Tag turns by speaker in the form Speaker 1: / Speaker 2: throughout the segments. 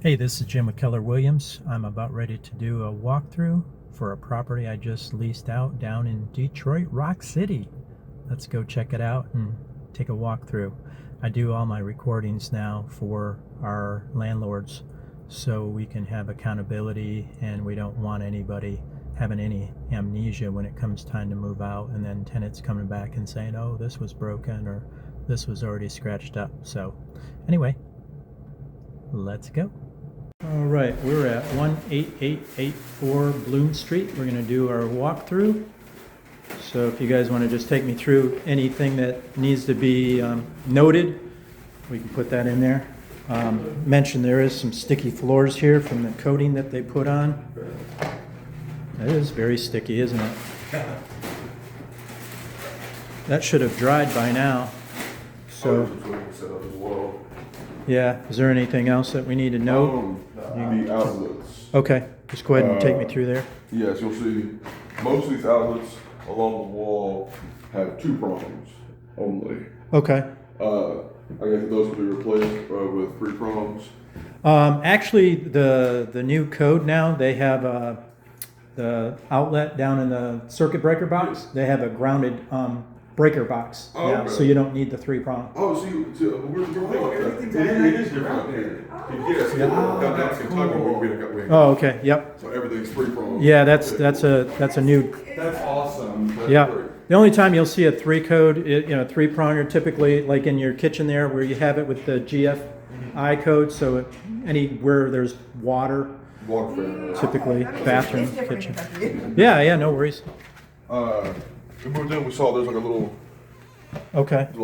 Speaker 1: Hey, this is Jim with Keller Williams. I'm about ready to do a walkthrough for a property I just leased out down in Detroit Rock City. Let's go check it out and take a walkthrough. I do all my recordings now for our landlords so we can have accountability and we don't want anybody having any amnesia when it comes time to move out and then tenants coming back and saying, oh, this was broken or this was already scratched up. So anyway, let's go. All right, we're at 18884 Bloom Street. We're going to do our walkthrough. So if you guys want to just take me through anything that needs to be noted, we can put that in there. Mention there is some sticky floors here from the coating that they put on. That is very sticky, isn't it? That should have dried by now. So, yeah, is there anything else that we need to note?
Speaker 2: The outlets.
Speaker 1: Okay, just go ahead and take me through there.
Speaker 2: Yes, you'll see most of these outlets along the wall have 2 prongs only.
Speaker 1: Okay.
Speaker 2: I guess those will be replaced with 3 prongs.
Speaker 1: Actually, the new code now, they have the outlet down in the circuit breaker box. They have a grounded breaker box now,
Speaker 2: okay.
Speaker 1: so you don't need the 3 prong.
Speaker 2: Oh, so we're thinking it is different here. Yes, down in Kentucky, we
Speaker 1: Oh, okay. Yep.
Speaker 2: So everything's 3 prongs.
Speaker 1: Yeah, that's a new.
Speaker 2: That's awesome. That's
Speaker 1: Yeah.
Speaker 2: great.
Speaker 1: The only time you'll see a 3 code, 3 pronger, typically like in your kitchen there, where you have it with the GFI code. So anywhere there's water, typically bathroom, kitchen. Yeah, no worries.
Speaker 2: We moved in. We saw there's like a little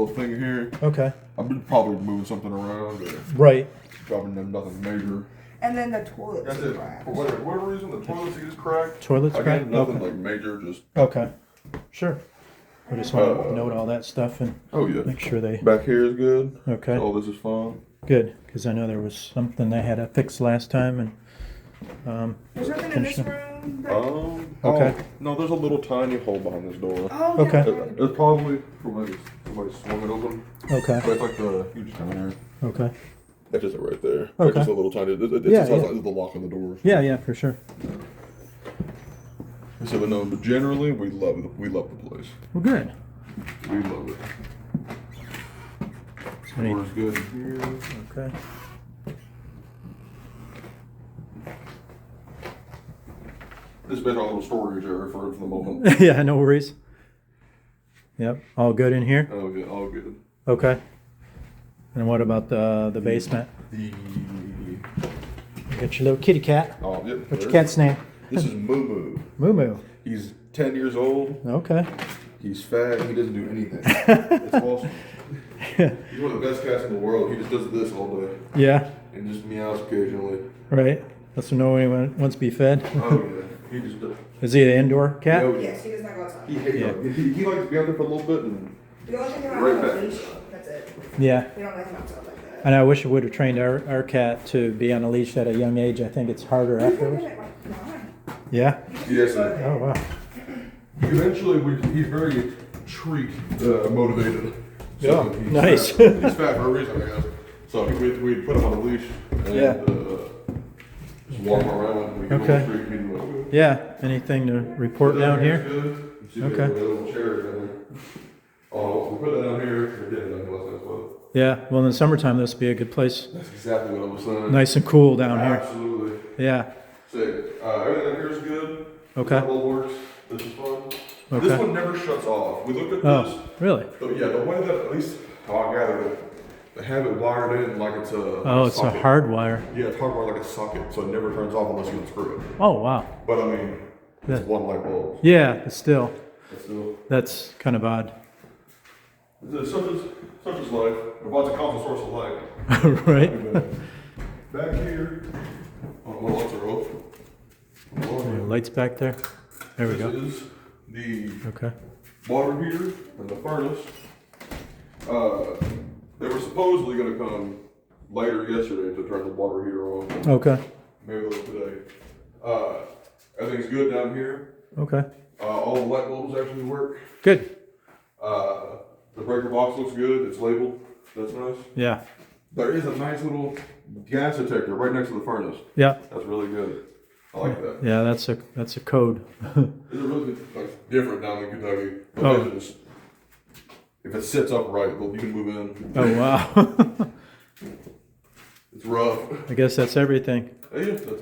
Speaker 2: thing here.
Speaker 1: Okay.
Speaker 2: I'm probably moving something around.
Speaker 1: Right.
Speaker 2: Probably nothing major.
Speaker 3: And then the toilet
Speaker 2: That's
Speaker 3: seat
Speaker 2: it.
Speaker 3: cracked.
Speaker 2: For whatever reason, the toilet seat is cracked.
Speaker 1: Toilet's cracked?
Speaker 2: Nothing
Speaker 1: Okay.
Speaker 2: like major, just.
Speaker 1: Okay. Sure. I just want to note all that stuff and make sure they.
Speaker 2: Back here is good.
Speaker 1: Okay.
Speaker 2: All this is fine.
Speaker 1: Good, because I know there was something they had to fix last time and.
Speaker 3: There's nothing in this room.
Speaker 1: Okay.
Speaker 2: No, there's a little tiny hole behind this door.
Speaker 3: Oh,
Speaker 1: Okay.
Speaker 2: It's probably from somebody swung it open.
Speaker 1: Okay.
Speaker 2: But it's like you just come in here.
Speaker 1: Okay.
Speaker 2: That's just right there.
Speaker 1: Okay.
Speaker 2: It's just a little tiny. It's
Speaker 1: Yeah,
Speaker 2: just like the lock on the door.
Speaker 1: Yeah, for sure.
Speaker 2: So, but generally, we love the place.
Speaker 1: Well, good.
Speaker 2: We love it. Door's good here.
Speaker 1: Okay.
Speaker 2: This has been our little storage area for the moment.
Speaker 1: Yeah, no worries. Yep, all good in here?
Speaker 2: Oh, yeah, all good.
Speaker 1: Okay. And what about the basement? Got your little kitty cat.
Speaker 2: Oh, yeah.
Speaker 1: What's your cat's name?
Speaker 2: This is Moo Moo.
Speaker 1: Moo Moo.
Speaker 2: He's 10 years old.
Speaker 1: Okay.
Speaker 2: He's fat. He doesn't do anything. It's awesome. He's one of the best cats in the world. He just does this all day.
Speaker 1: Yeah.
Speaker 2: And just meows occasionally.
Speaker 1: Right. Lets him know when he wants to be fed.
Speaker 2: Oh, yeah. He just does.
Speaker 1: Is he an indoor cat?
Speaker 2: Oh,
Speaker 3: Yes, he does not go outside.
Speaker 2: He hates it. He likes to be out there for a little bit and
Speaker 3: The only thing about
Speaker 2: right
Speaker 3: him
Speaker 2: back.
Speaker 3: is leash. That's it.
Speaker 1: Yeah.
Speaker 3: We don't let him outside like that.
Speaker 1: And I wish I would have trained our cat to be on a leash at a young age. I think it's harder afterwards. Yeah?
Speaker 2: yes.
Speaker 1: Oh, wow.
Speaker 2: Eventually, he's very treat motivated.
Speaker 1: Yeah,
Speaker 2: he's
Speaker 1: nice.
Speaker 2: Fat. He's fat for a reason, I guess. So we put him on a leash and just walk him around. We give him a treat, feed him a-
Speaker 1: Yeah. Anything to report down here?
Speaker 2: Good. You see
Speaker 1: Okay.
Speaker 2: the little chairs down there. Oh, we put that down here. We did it down here last night as well.
Speaker 1: Yeah. Well, in the summertime, this would be a good place.
Speaker 2: That's exactly what I was saying.
Speaker 1: Nice and cool down here.
Speaker 2: Absolutely.
Speaker 1: Yeah.
Speaker 2: So, everything down here is good.
Speaker 1: Okay.
Speaker 2: That all works. This is fun.
Speaker 1: Okay.
Speaker 2: This one never shuts off. We looked at this.
Speaker 1: Oh, really?
Speaker 2: But yeah, the way that, at least how I gathered it, they have it wired in like it's a
Speaker 1: Oh, it's
Speaker 2: socket.
Speaker 1: a hard wire.
Speaker 2: Yeah, it's hardwired like a socket, so it never turns off unless you unscrew it.
Speaker 1: Oh, wow.
Speaker 2: But I mean, it's
Speaker 1: Yeah.
Speaker 2: one light bulb.
Speaker 1: Yeah, but still,
Speaker 2: It's still,
Speaker 1: that's kind of odd.
Speaker 2: such is life. Provides a constant source of light.
Speaker 1: Right?
Speaker 2: Back here, well, lights are off.
Speaker 1: Lights back there. There we go.
Speaker 2: This is the
Speaker 1: Okay.
Speaker 2: water heater and the furnace. They were supposedly going to come later yesterday to turn the water heater on.
Speaker 1: Okay.
Speaker 2: Maybe a little today. Everything's good down here.
Speaker 1: Okay.
Speaker 2: All the light bulbs actually work.
Speaker 1: Good.
Speaker 2: The breaker box looks good. It's labeled. That's nice.
Speaker 1: Yeah.
Speaker 2: There is a nice little gas detector right next to the furnace.
Speaker 1: Yeah.
Speaker 2: That's really good. I like that.
Speaker 1: Yeah, that's a code.
Speaker 2: It's really like different down in Kentucky. But
Speaker 1: Oh.
Speaker 2: they just, if it sits upright, well, you can move in.
Speaker 1: Oh wow.
Speaker 2: It's rough.
Speaker 1: I guess that's everything.
Speaker 2: Yeah, that's